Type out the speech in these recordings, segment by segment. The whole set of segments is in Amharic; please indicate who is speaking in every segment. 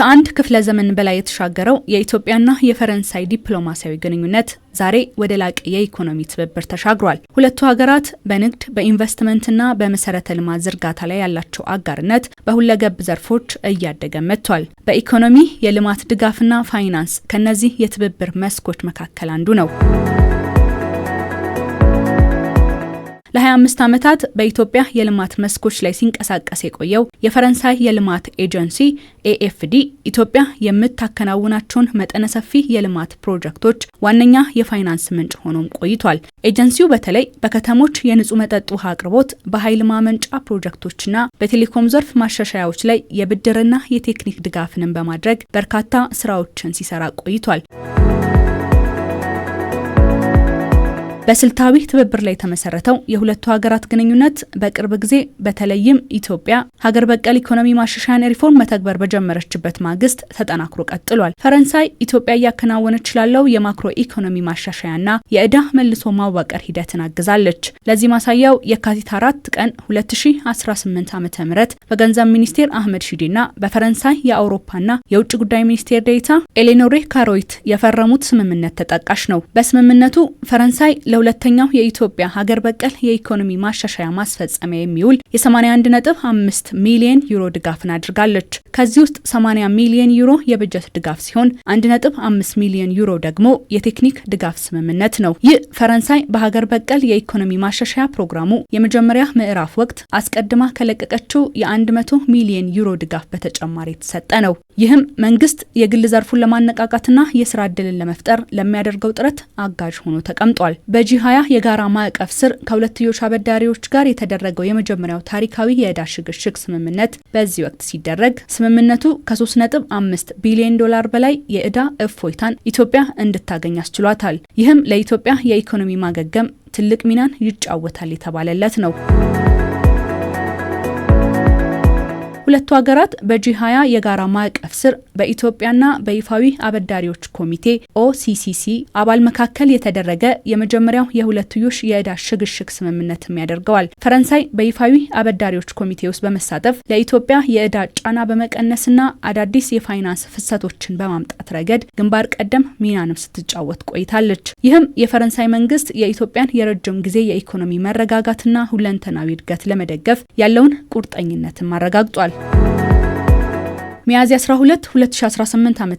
Speaker 1: ከአንድ ክፍለ ዘመን በላይ የተሻገረው የኢትዮጵያና የፈረንሳይ ዲፕሎማሲያዊ ግንኙነት ዛሬ ወደ ላቀ የኢኮኖሚ ትብብር ተሻግሯል። ሁለቱ ሀገራት በንግድ በኢንቨስትመንትና በመሰረተ ልማት ዝርጋታ ላይ ያላቸው አጋርነት በሁለገብ ዘርፎች እያደገ መጥቷል። በኢኮኖሚ የልማት ድጋፍና ፋይናንስ ከነዚህ የትብብር መስኮች መካከል አንዱ ነው። ለ25 ዓመታት በኢትዮጵያ የልማት መስኮች ላይ ሲንቀሳቀስ የቆየው የፈረንሳይ የልማት ኤጀንሲ ኤኤፍዲ ኢትዮጵያ የምታከናውናቸውን መጠነ ሰፊ የልማት ፕሮጀክቶች ዋነኛ የፋይናንስ ምንጭ ሆኖም ቆይቷል። ኤጀንሲው በተለይ በከተሞች የንጹህ መጠጥ ውሃ አቅርቦት፣ በኃይል ማመንጫ ፕሮጀክቶችና በቴሌኮም ዘርፍ ማሻሻያዎች ላይ የብድርና የቴክኒክ ድጋፍንም በማድረግ በርካታ ስራዎችን ሲሰራ ቆይቷል። በስልታዊ ትብብር ላይ የተመሰረተው የሁለቱ ሀገራት ግንኙነት በቅርብ ጊዜ በተለይም ኢትዮጵያ ሀገር በቀል ኢኮኖሚ ማሻሻያን ሪፎርም መተግበር በጀመረችበት ማግስት ተጠናክሮ ቀጥሏል። ፈረንሳይ ኢትዮጵያ እያከናወነች ላለው የማክሮ ኢኮኖሚ ማሻሻያና የዕዳ መልሶ ማዋቀር ሂደትን አግዛለች። ለዚህ ማሳያው የካቲት 4 ቀን 2018 ዓ.ም በገንዘብ ሚኒስቴር አህመድ ሺዴና በፈረንሳይ የአውሮፓና የውጭ ጉዳይ ሚኒስቴር ዴኤታ ኤሌኖሬ ካሮይት የፈረሙት ስምምነት ተጠቃሽ ነው። በስምምነቱ ፈረንሳይ ለሁለተኛው የኢትዮጵያ ሀገር በቀል የኢኮኖሚ ማሻሻያ ማስፈጸሚያ የሚውል የ81.5 ሚሊዮን ዩሮ ድጋፍን አድርጋለች። ከዚህ ውስጥ 80 ሚሊዮን ዩሮ የበጀት ድጋፍ ሲሆን 1.5 ሚሊዮን ዩሮ ደግሞ የቴክኒክ ድጋፍ ስምምነት ነው። ይህ ፈረንሳይ በሀገር በቀል የኢኮኖሚ ማሻሻያ ፕሮግራሙ የመጀመሪያ ምዕራፍ ወቅት አስቀድማ ከለቀቀችው የ100 ሚሊዮን ዩሮ ድጋፍ በተጨማሪ የተሰጠ ነው። ይህም መንግስት የግል ዘርፉን ለማነቃቃትና የስራ ዕድልን ለመፍጠር ለሚያደርገው ጥረት አጋዥ ሆኖ ተቀምጧል። በጂ20 የጋራ ማዕቀፍ ስር ከሁለትዮሽ አበዳሪዎች ጋር የተደረገው የመጀመሪያው ታሪካዊ የዕዳ ሽግሽግ ስምምነት በዚህ ወቅት ሲደረግ ስምምነቱ ከ3.5 ቢሊዮን ዶላር በላይ የዕዳ እፎይታን ኢትዮጵያ እንድታገኝ አስችሏታል። ይህም ለኢትዮጵያ የኢኮኖሚ ማገገም ትልቅ ሚናን ይጫወታል የተባለለት ነው። ሁለቱ ሀገራት በጂ20 የጋራ ማዕቀፍ ስር በኢትዮጵያና በይፋዊ አበዳሪዎች ኮሚቴ ኦሲሲሲ አባል መካከል የተደረገ የመጀመሪያው የሁለትዮሽ የዕዳ ሽግሽግ ስምምነትም ያደርገዋል። ፈረንሳይ በይፋዊ አበዳሪዎች ኮሚቴ ውስጥ በመሳተፍ ለኢትዮጵያ የዕዳ ጫና በመቀነስና አዳዲስ የፋይናንስ ፍሰቶችን በማምጣት ረገድ ግንባር ቀደም ሚናንም ስትጫወት ቆይታለች። ይህም የፈረንሳይ መንግስት የኢትዮጵያን የረጅም ጊዜ የኢኮኖሚ መረጋጋትና ሁለንተናዊ እድገት ለመደገፍ ያለውን ቁርጠኝነትም አረጋግጧል። ሚያዝያ 12 2018 ዓ.ም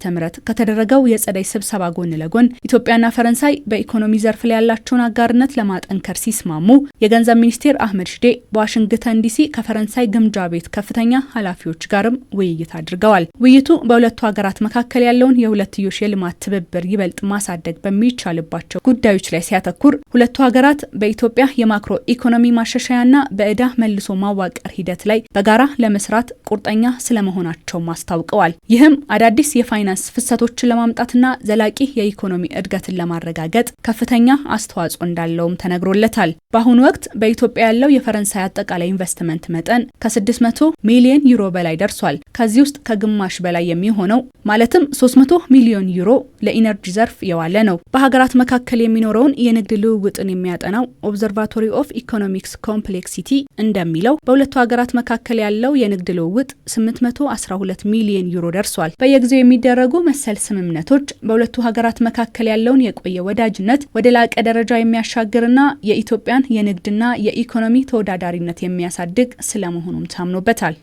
Speaker 1: ከተደረገው የጸደይ ስብሰባ ጎን ለጎን ኢትዮጵያና ፈረንሳይ በኢኮኖሚ ዘርፍ ላይ ያላቸውን አጋርነት ለማጠንከር ሲስማሙ የገንዘብ ሚኒስቴር አህመድ ሺዴ በዋሽንግተን ዲሲ ከፈረንሳይ ግምጃ ቤት ከፍተኛ ኃላፊዎች ጋርም ውይይት አድርገዋል። ውይይቱ በሁለቱ ሀገራት መካከል ያለውን የሁለትዮሽ የልማት ትብብር ይበልጥ ማሳደግ በሚቻልባቸው ጉዳዮች ላይ ሲያተኩር ሁለቱ ሀገራት በኢትዮጵያ የማክሮ ኢኮኖሚ ማሻሻያና በዕዳ መልሶ ማዋቀር ሂደት ላይ በጋራ ለመስራት ቁርጠኛ ስለመሆናቸው አስታውቀዋል። ይህም አዳዲስ የፋይናንስ ፍሰቶችን ለማምጣትና ዘላቂ የኢኮኖሚ እድገትን ለማረጋገጥ ከፍተኛ አስተዋጽኦ እንዳለውም ተነግሮለታል። በአሁኑ ወቅት በኢትዮጵያ ያለው የፈረንሳይ አጠቃላይ ኢንቨስትመንት መጠን ከ600 ሚሊዮን ዩሮ በላይ ደርሷል። ከዚህ ውስጥ ከግማሽ በላይ የሚሆነው ማለትም 300 ሚሊዮን ዩሮ ለኢነርጂ ዘርፍ የዋለ ነው። በሀገራት መካከል የሚኖረውን የንግድ ልውውጥን የሚያጠናው ኦብዘርቫቶሪ ኦፍ ኢኮኖሚክስ ኮምፕሌክሲቲ እንደሚለው በሁለቱ ሀገራት መካከል ያለው የንግድ ልውውጥ 812 ሚሊዮን ዩሮ ደርሷል። በየጊዜው የሚደረጉ መሰል ስምምነቶች በሁለቱ ሀገራት መካከል ያለውን የቆየ ወዳጅነት ወደ ላቀ ደረጃ የሚያሻግርና የኢትዮጵያን የንግድና የኢኮኖሚ ተወዳዳሪነት የሚያሳድግ ስለመሆኑም ታምኖበታል።